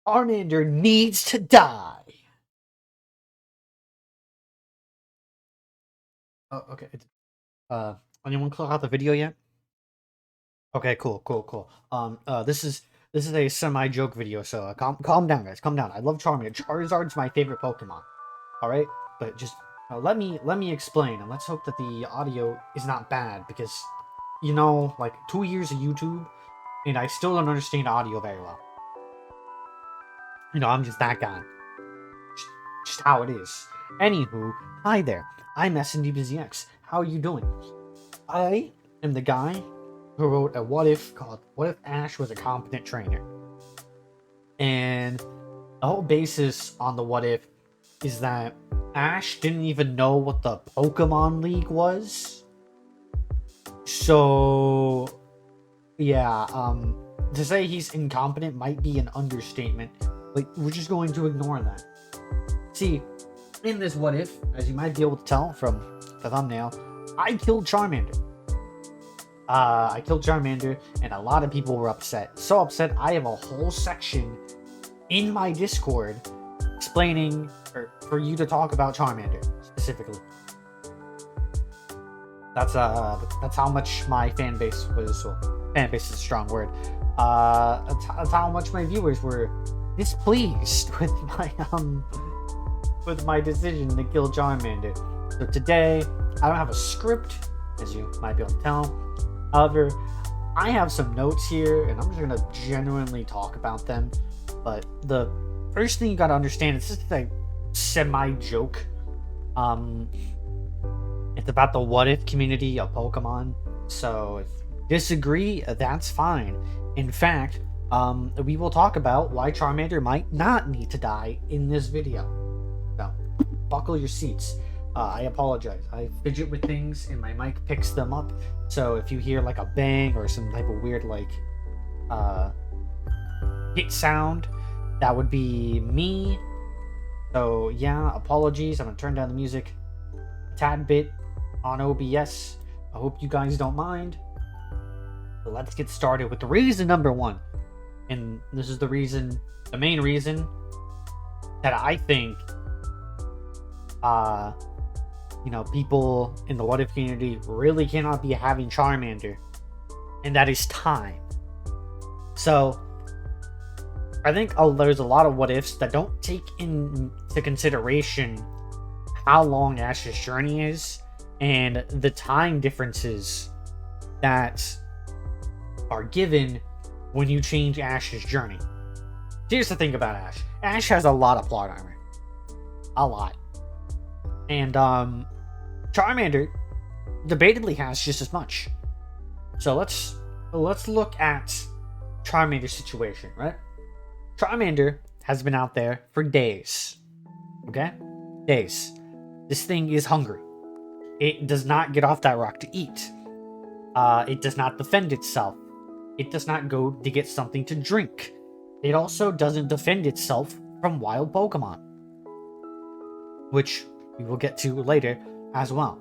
Charmander needs to die. Oh, okay. Anyone clear out the video yet? Okay, cool. This is a semi-joke video, so calm down, guys. Calm down. I love Charmander. Charizard's my favorite Pokemon. All right, but just let me explain, and let's hope that the audio is not bad because, like 2 years of YouTube, and I still don't understand audio very well. I'm just that guy. Just how it is. Anywho, hi there. I'm SNDBZX. How are you doing? I am the guy who wrote a what if called What If Ash Was a Competent Trainer? And the whole basis on the what if is that Ash didn't even know what the Pokemon League was. So, yeah, to say he's incompetent might be an understatement. Like, we're just going to ignore that. See, in this what if, as you might be able to tell from the thumbnail, I killed Charmander. I killed Charmander, and a lot of people were upset. So upset, I have a whole section in my Discord explaining, or for you to talk about Charmander specifically. That's how much my fan base was. Well, fan base is a strong word. That's how much my viewers were displeased with my decision to kill Charmander. So today, I don't have a script, as you might be able to tell. However, I have some notes here, and I'm just gonna genuinely talk about them. But the first thing you gotta understand is this is a semi-joke. It's about the what-if community of Pokemon. So if you disagree, that's fine. In fact, we will talk about why Charmander might not need to die in this video. So, buckle your seats. I apologize. I fidget with things and my mic picks them up. So if you hear like a bang or some type of weird like hit sound, that would be me. So yeah, apologies. I'm gonna turn down the music a tad bit on OBS. I hope you guys don't mind. But let's get started with the reason number one. And this is the main reason that I think people in the what if community really cannot be having Charmander, and that is time. So I think there's a lot of what ifs that don't take into consideration how long Ash's journey is and the time differences that are given when you change Ash's journey. Here's the thing about Ash. Ash has a lot of plot armor. A lot. And Charmander debatably has just as much. So let's look at Charmander's situation, right? Charmander has been out there for days. Okay? Days. This thing is hungry. It does not get off that rock to eat. It does not defend itself. It does not go to get something to drink. It also doesn't defend itself from wild Pokemon, which we will get to later as well.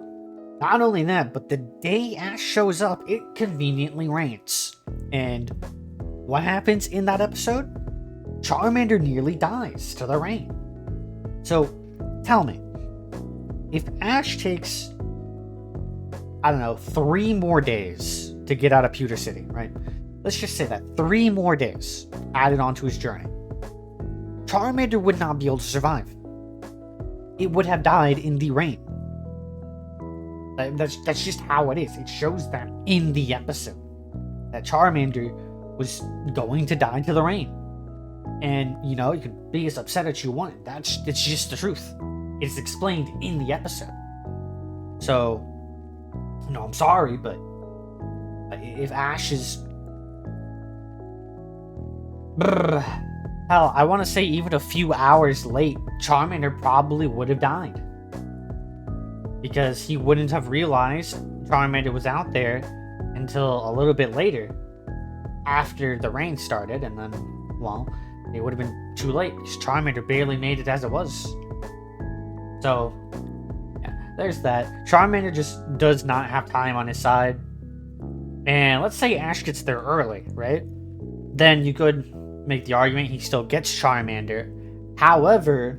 Not only that, but the day Ash shows up, it conveniently rains. And what happens in that episode? Charmander nearly dies to the rain. So, tell me, if Ash takes, 3 more days to get out of Pewter City, right? Let's just say that 3 more days added onto his journey. Charmander would not be able to survive. It would have died in the rain. That's just how it is. It shows that in the episode that Charmander was going to die to the rain. And you can be as upset as you want. It's just the truth. It's explained in the episode. So, I'm sorry, but if Ash is hell, I want to say even a few hours late, Charmander probably would have died. Because he wouldn't have realized Charmander was out there until a little bit later, after the rain started, and then, it would have been too late, because Charmander barely made it as it was. So, yeah, there's that. Charmander just does not have time on his side. And let's say Ash gets there early, right? Then you could make the argument he still gets Charmander. However,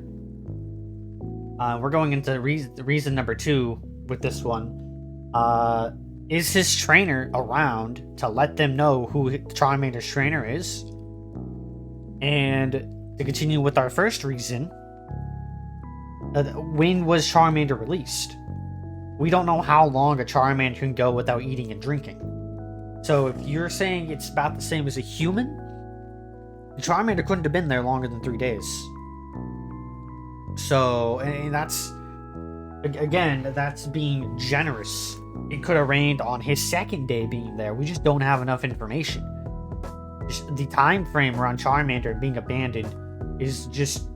we're going into reason number 2 with this one. Is his trainer around to let them know who Charmander's trainer is? And to continue with our first reason, when was Charmander released? We don't know how long a Charmander can go without eating and drinking. So if you're saying it's about the same as a human, the Charmander couldn't have been there longer than 3 days. So, and that's, again, that's being generous. It could have rained on his second day being there. We just don't have enough information. The time frame around Charmander being abandoned is just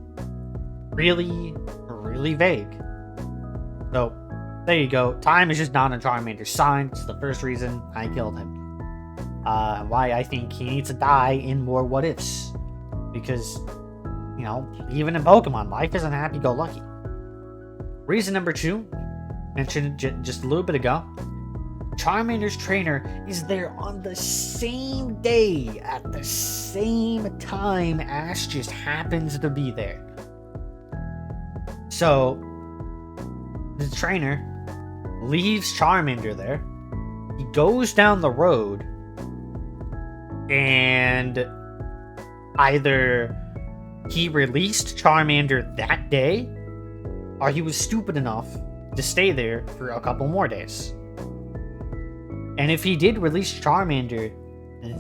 really, really vague. So, there you go. Time is just not on Charmander's side. It's the first reason I killed him. Why I think he needs to die in more what ifs. Because, you know, even in Pokemon, life isn't happy-go-lucky. Reason number 2, mentioned just a little bit ago. Charmander's trainer is there on the same day at the same time Ash just happens to be there. So, the trainer leaves Charmander there. He goes down the road and either he released Charmander that day or he was stupid enough to stay there for a couple more days. And if he did release Charmander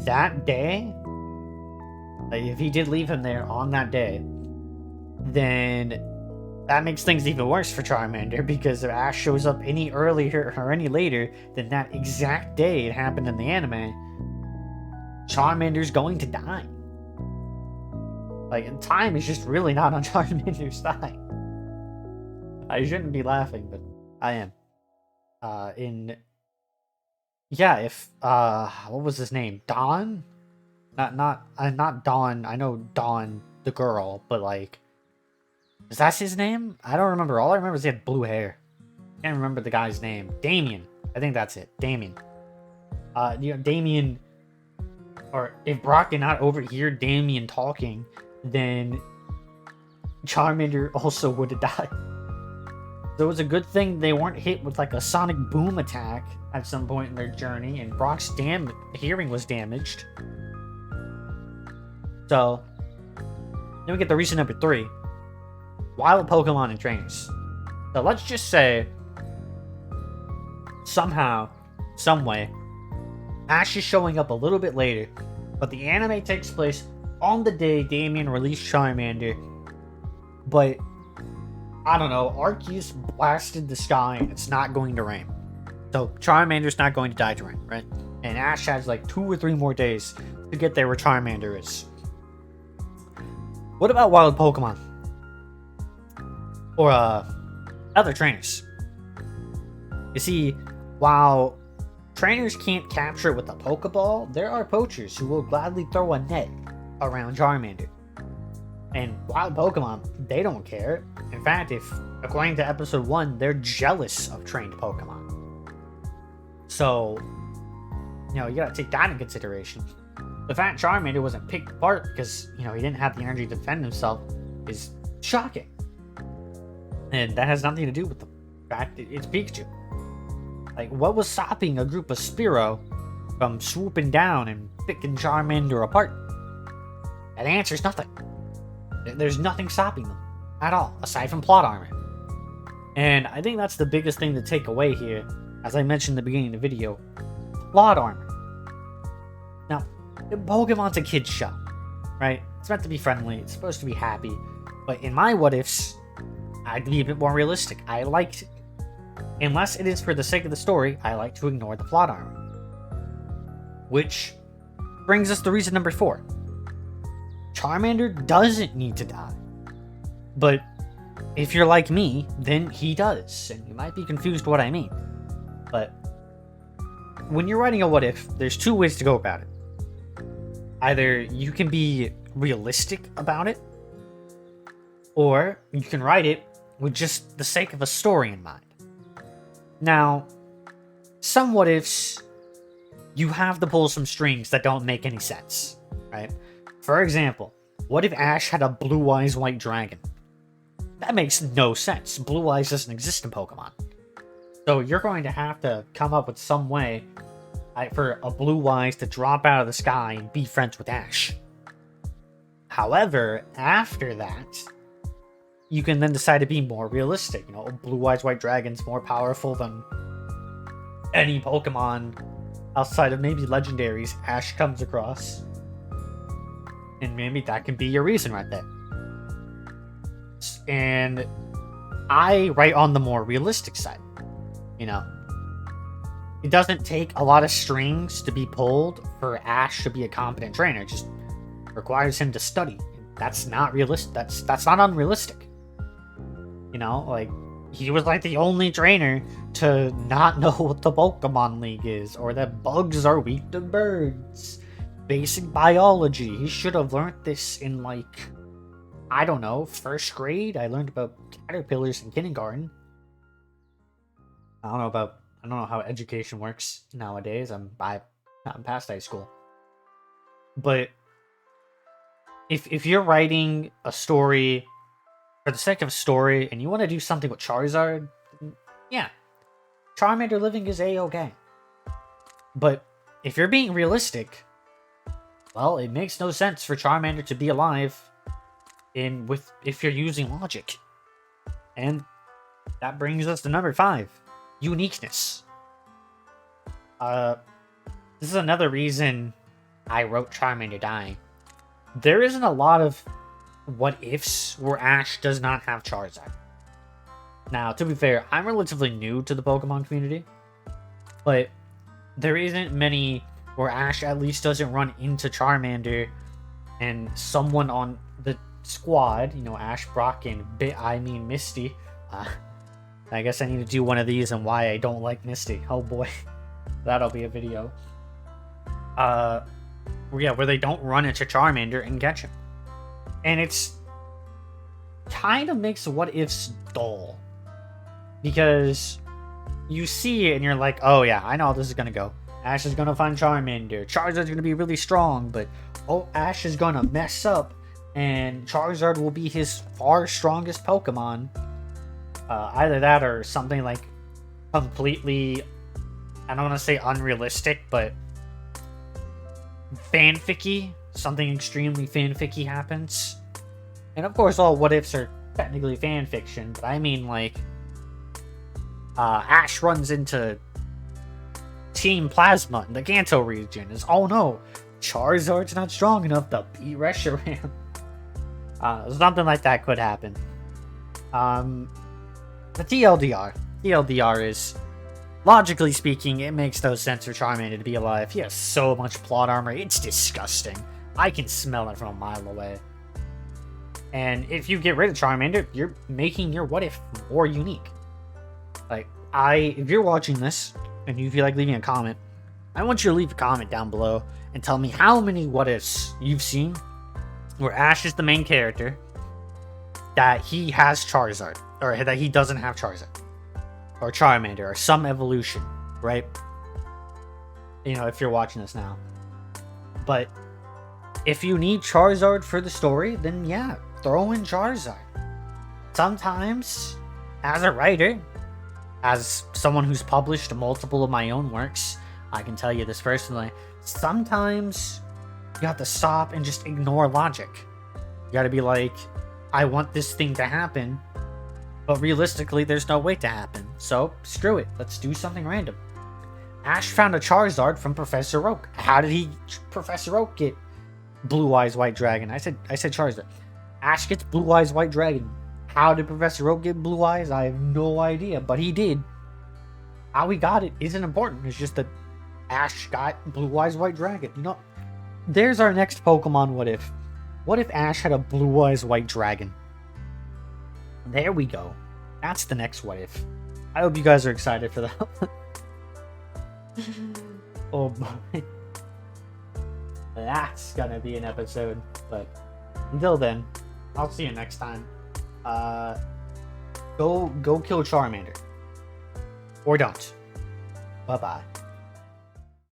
that day, like if he did leave him there on that day, then that makes things even worse for Charmander, because if Ash shows up any earlier or any later than that exact day it happened in the anime, Charmander's going to die. Like, time is just really not on Charmander's side. I shouldn't be laughing, but I am. What was his name? Dawn? Not Dawn. I know Dawn, the girl, but like, is that his name? I don't remember. All I remember is he had blue hair. Can't remember the guy's name. Damien. I think that's it. Damien. Damien, or if Brock did not overhear Damien talking, then Charmander also would have died. So it was a good thing they weren't hit with like a sonic boom attack at some point in their journey, and Brock's hearing was damaged. So then we get the reason number 3. Wild Pokemon and trainers. So let's just say somehow, some way, Ash is showing up a little bit later, but the anime takes place on the day Damien released Charmander, but I don't know, Arceus blasted the sky and it's not going to rain. So Charmander's not going to die to rain, right? And Ash has like 2 or 3 more days to get there where Charmander is. What about wild Pokemon? Or other trainers? You see, while trainers can't capture it with a Pokeball, there are poachers who will gladly throw a net around Charmander. And wild Pokemon, they don't care. In fact, according to episode 1, they're jealous of trained Pokemon. So, you gotta take that in consideration. The fact Charmander wasn't picked apart because, he didn't have the energy to defend himself is shocking. And that has nothing to do with the fact that it's Pikachu. Like, what was stopping a group of Spearow from swooping down and picking Charmander apart? That answer's nothing. There's nothing stopping them at all, aside from plot armor. And I think that's the biggest thing to take away here, as I mentioned in the beginning of the video. Plot armor. Now, Pokemon's a kid's show, right? It's meant to be friendly, it's supposed to be happy, but in my what-ifs, I'd be a bit more realistic. I liked it. Unless it is for the sake of the story, I like to ignore the plot armor. Which brings us to reason number 4. Charmander doesn't need to die. But if you're like me, then he does. And you might be confused what I mean. But when you're writing a what if, there's 2 ways to go about it. Either you can be realistic about it, or you can write it with just the sake of a story in mind. Now, some what ifs, you have to pull some strings that don't make any sense, right? For example, what if Ash had a Blue Eyes White Dragon? That makes no sense. Blue Eyes doesn't exist in Pokemon. So you're going to have to come up with some way for a Blue Eyes to drop out of the sky and be friends with Ash. However, after that, you can then decide to be more realistic. You know, Blue Eyes White Dragon's more powerful than any Pokemon outside of maybe legendaries Ash comes across. And maybe that can be your reason right there. And I write on the more realistic side. You know, it doesn't take a lot of strings to be pulled for Ash to be a competent trainer. It just requires him to study. That's not realistic. That's not unrealistic. You know, like, he was like the only trainer to not know what the Pokemon League is, or that bugs are weak to birds. Basic biology. He should have learned this in, like, I don't know, first grade. I learned about caterpillars in kindergarten. I don't know how education works nowadays. I'm past high school. But if you're writing a story for the sake of a story and you want to do something with Charizard, yeah, Charmander living is a-okay. But if you're being realistic, well, it makes no sense for Charmander to be alive if you're using logic. And that brings us to number 5, uniqueness. This is another reason I wrote Charmander Die. There isn't a lot of what ifs where Ash does not have Charizard. Now, to be fair, I'm relatively new to the Pokemon community, but there isn't many where Ash at least doesn't run into Charmander and someone on the squad, you know, Ash, Brock, and Misty. I guess I need to do one of these and why I don't like Misty. Oh boy, that'll be a video. Yeah, where they don't run into Charmander and catch him. And it's kind of makes what ifs dull. Because you see it and you're like, oh yeah, I know how this is gonna go. Ash is gonna find Charmander. Charizard's gonna be really strong, but oh, Ash is gonna mess up and Charizard will be his far strongest Pokemon. Either that or something like completely, I don't want to say unrealistic, but fanficky. Something extremely fanficky happens. And of course, all what ifs are technically fanfiction, but I mean, like, Ash runs into Team Plasma in the Kanto region. Is, oh no, Charizard's not strong enough to beat Reshiram. Something like that could happen. The TLDR is, logically speaking, it makes no sense for Charmander to be alive. He has so much plot armor, it's disgusting. I can smell it from a mile away. And if you get rid of Charmander, you're making your what if more unique. Like, if you're watching this and you feel like leaving a comment, I want you to leave a comment down below and tell me how many what ifs you've seen where Ash is the main character, that he has Charizard, or that he doesn't have Charizard, or Charmander, or some evolution, right? You know, if you're watching this now. But if you need Charizard for the story, then yeah, throw in Charizard. Sometimes, as a writer, as someone who's published multiple of my own works, I can tell you this personally, sometimes you have to stop and just ignore logic. You gotta be like, I want this thing to happen, but realistically, there's no way to happen. So, screw it. Let's do something random. Ash found a Charizard from Professor Oak. How did Professor Oak get Blue Eyes White Dragon? I said Charizard. Ash gets Blue Eyes White Dragon. How did Professor Oak get Blue Eyes? I have no idea, but he did. How he got it isn't important. It's just that Ash got Blue Eyes White Dragon. You know, there's our next Pokemon what if. What if Ash had a Blue Eyes White Dragon? There we go. That's the next what if. I hope you guys are excited for that. Oh boy. That's gonna be an episode. But until then, I'll see you next time. Go kill Charmander. Or don't. Bye-bye.